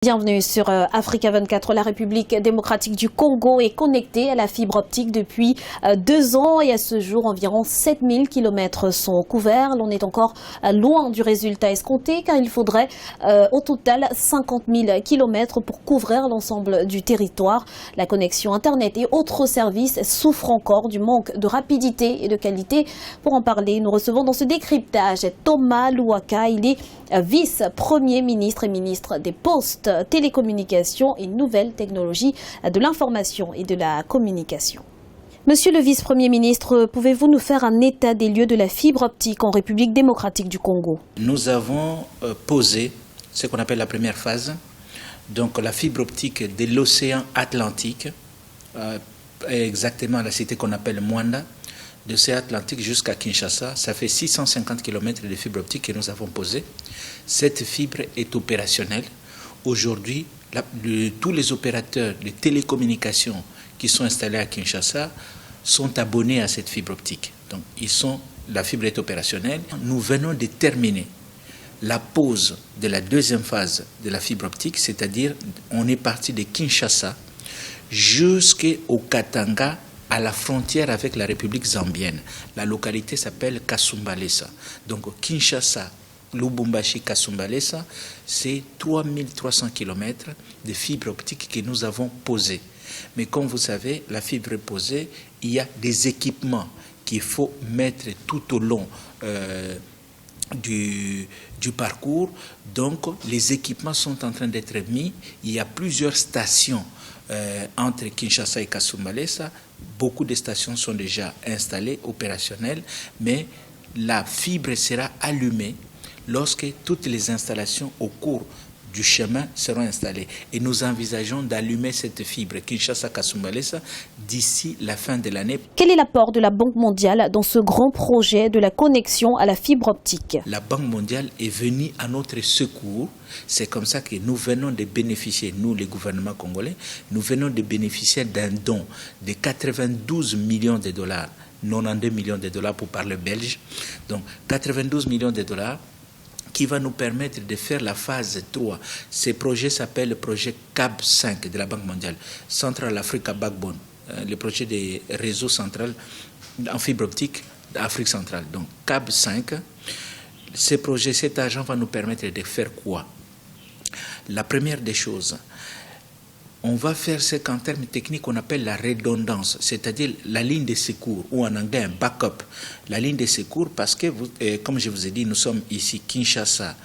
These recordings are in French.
Bienvenue sur Africa 24. La République démocratique du Congo est connectée à la fibre optique depuis 2 ans et à ce jour, environ 7000 km sont couverts. L'on est encore loin du résultat escompté car il faudrait au total 50 000 km pour couvrir l'ensemble du territoire. La connexion Internet et autres services souffrent encore du manque de rapidité et de qualité. Pour en parler, nous recevons dans ce décryptage Thomas Louaka. Il est vice-premier ministre et ministre des Postes, télécommunications et nouvelles technologies de l'information et de la communication. Monsieur le vice-premier ministre, pouvez-vous nous faire un état des lieux de la fibre optique en République démocratique du Congo? Nous avons posé ce qu'on appelle la première phase, donc la fibre optique de l'océan Atlantique, exactement à la cité qu'on appelle Mwanda, de l'océan Atlantique jusqu'à Kinshasa. Ça fait 650 km de fibre optique que nous avons posé. Cette fibre est opérationnelle. Aujourd'hui, tous les opérateurs de télécommunications qui sont installés à Kinshasa sont abonnés à cette fibre optique. Donc, la fibre est opérationnelle. Nous venons de terminer la pose de la deuxième phase de la fibre optique, c'est-à-dire on est parti de Kinshasa jusqu'au Katanga, à la frontière avec la République zambienne. La localité s'appelle Kasumbalesa. Donc Kinshasa, Lubumbashi, Kasumbalesa, c'est 3300 km de fibre optique que nous avons posée. Mais comme vous savez, la fibre posée, il y a des équipements qu'il faut mettre tout au long du parcours. Donc les équipements sont en train d'être mis. Il y a plusieurs stations entre Kinshasa et Kasumbalesa. Beaucoup de stations sont déjà installées, opérationnelles, mais la fibre sera allumée lorsque toutes les installations au cours du chemin seront installées. Et nous envisageons d'allumer cette fibre Kinshasa-Kasumbalesa d'ici la fin de l'année. Quel est l'apport de la Banque mondiale dans ce grand projet de la connexion à la fibre optique? La Banque mondiale est venue à notre secours. C'est comme ça que nous venons de bénéficier, nous les gouvernements congolais, nous venons de bénéficier d'un don de 92 millions de dollars, 92 millions de dollars pour parler belge. Donc 92 millions de dollars qui va nous permettre de faire la phase 3. Ce projet s'appelle le projet CAB 5 de la Banque mondiale, Central Africa Backbone, le projet des réseaux central en fibre optique d'Afrique centrale. Donc CAB 5, ce projet, cet argent va nous permettre de faire quoi? La première des choses, on va faire ce qu'en termes techniques on appelle la redondance, c'est-à-dire la ligne de secours, ou en anglais un backup. La ligne de secours parce que, comme je vous ai dit, nous sommes ici Kinshasa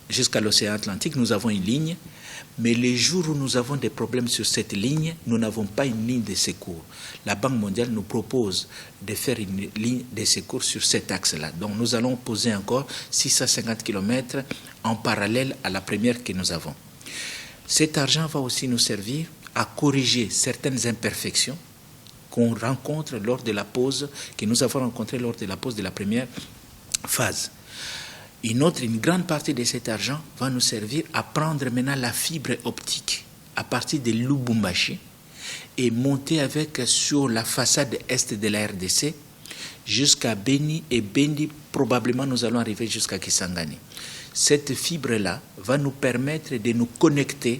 jusqu'à l'océan Atlantique, nous avons une ligne, mais les jours où nous avons des problèmes sur cette ligne, nous n'avons pas une ligne de secours. La Banque mondiale nous propose de faire une ligne de secours sur cet axe-là. Donc nous allons poser encore 650 km en parallèle à la première que nous avons. Cet argent va aussi nous servir à corriger certaines imperfections qu'on rencontre lors de la pause, que nous avons rencontrées lors de la pause de la première phase. Une grande partie de cet argent va nous servir à prendre maintenant la fibre optique à partir de Lubumbashi et monter avec sur la façade est de la RDC jusqu'à Beni et Bendi, probablement nous allons arriver jusqu'à Kisangani. Cette fibre-là va nous permettre de nous connecter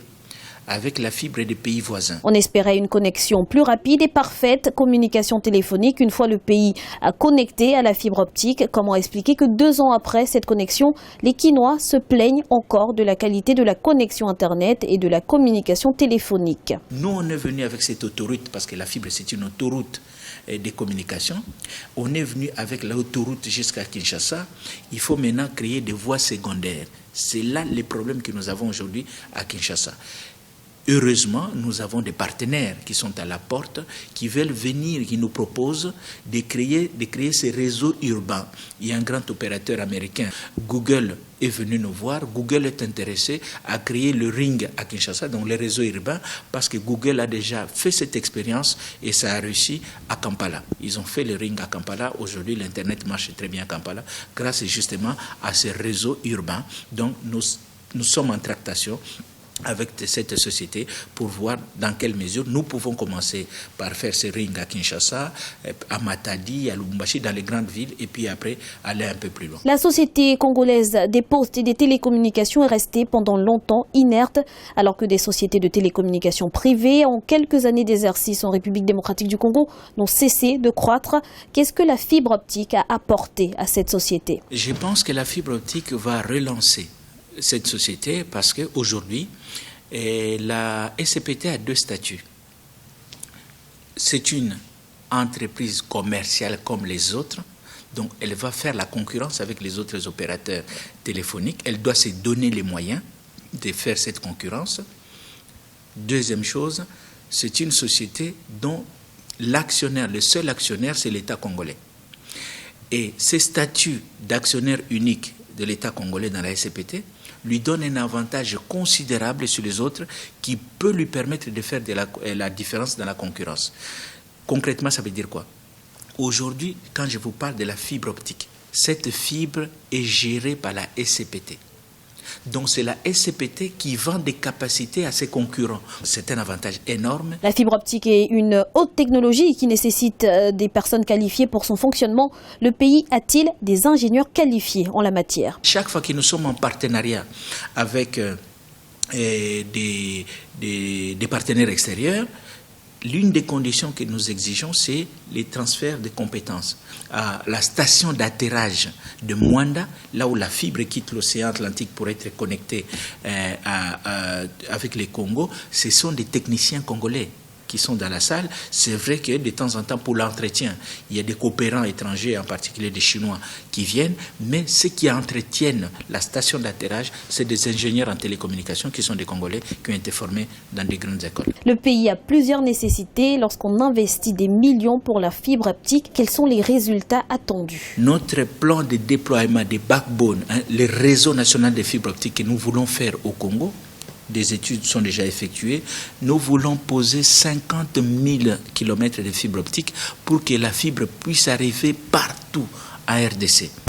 avec la fibre des pays voisins. On espérait une connexion plus rapide et parfaite, communication téléphonique, une fois le pays connecté à la fibre optique. Comment expliquer que 2 ans après cette connexion, les Kinois se plaignent encore de la qualité de la connexion Internet et de la communication téléphonique? Nous, on est venu avec cette autoroute, parce que la fibre, c'est une autoroute des communications. On est venu avec l'autoroute jusqu'à Kinshasa. Il faut maintenant créer des voies secondaires. C'est là les problèmes que nous avons aujourd'hui à Kinshasa. Heureusement, nous avons des partenaires qui sont à la porte, qui veulent venir, qui nous proposent de créer ces réseaux urbains. Il y a un grand opérateur américain, Google, est venu nous voir. Google est intéressé à créer le ring à Kinshasa, donc les réseaux urbains, parce que Google a déjà fait cette expérience et ça a réussi à Kampala. Ils ont fait le ring à Kampala. Aujourd'hui, l'Internet marche très bien à Kampala, grâce justement à ces réseaux urbains. Donc, nous sommes en tractation avec cette société pour voir dans quelle mesure nous pouvons commencer par faire ce ring à Kinshasa, à Matadi, à Lubumbashi, dans les grandes villes, et puis après aller un peu plus loin. La société congolaise des postes et des télécommunications est restée pendant longtemps inerte, alors que des sociétés de télécommunications privées, en quelques années d'exercice en République démocratique du Congo, n'ont cessé de croître. Qu'est-ce que la fibre optique a apporté à cette société? Je pense que la fibre optique va relancer cette société parce qu'aujourd'hui, la SCPT a deux statuts. C'est une entreprise commerciale comme les autres, donc elle va faire la concurrence avec les autres opérateurs téléphoniques. Elle doit se donner les moyens de faire cette concurrence. Deuxième chose, c'est une société dont l'actionnaire, le seul actionnaire, c'est l'État congolais. Et ces statuts d'actionnaire unique de l'État congolais dans la SCPT lui donne un avantage considérable sur les autres qui peut lui permettre de faire la différence dans la concurrence. Concrètement, ça veut dire quoi? Aujourd'hui, quand je vous parle de la fibre optique, cette fibre est gérée par la SCPT. Donc c'est la SCPT qui vend des capacités à ses concurrents. C'est un avantage énorme. La fibre optique est une haute technologie qui nécessite des personnes qualifiées pour son fonctionnement. Le pays a-t-il des ingénieurs qualifiés en la matière? Chaque fois que nous sommes en partenariat avec des partenaires extérieurs, l'une des conditions que nous exigeons, c'est les transferts de compétences. À la station d'atterrage de Mwanda, là où la fibre quitte l'océan Atlantique pour être connectée avec les Congo, ce sont des techniciens congolais qui sont dans la salle. C'est vrai que de temps en temps, pour l'entretien, il y a des coopérants étrangers, en particulier des Chinois, qui viennent, mais ceux qui entretiennent la station d'atterrage, c'est des ingénieurs en télécommunications qui sont des Congolais qui ont été formés dans des grandes écoles. Le pays a plusieurs nécessités. Lorsqu'on investit des millions pour la fibre optique, quels sont les résultats attendus? Notre plan de déploiement des backbones, le réseau national de fibre optique que nous voulons faire au Congo, des études sont déjà effectuées. Nous voulons poser 50 000 km de fibre optique pour que la fibre puisse arriver partout en RDC.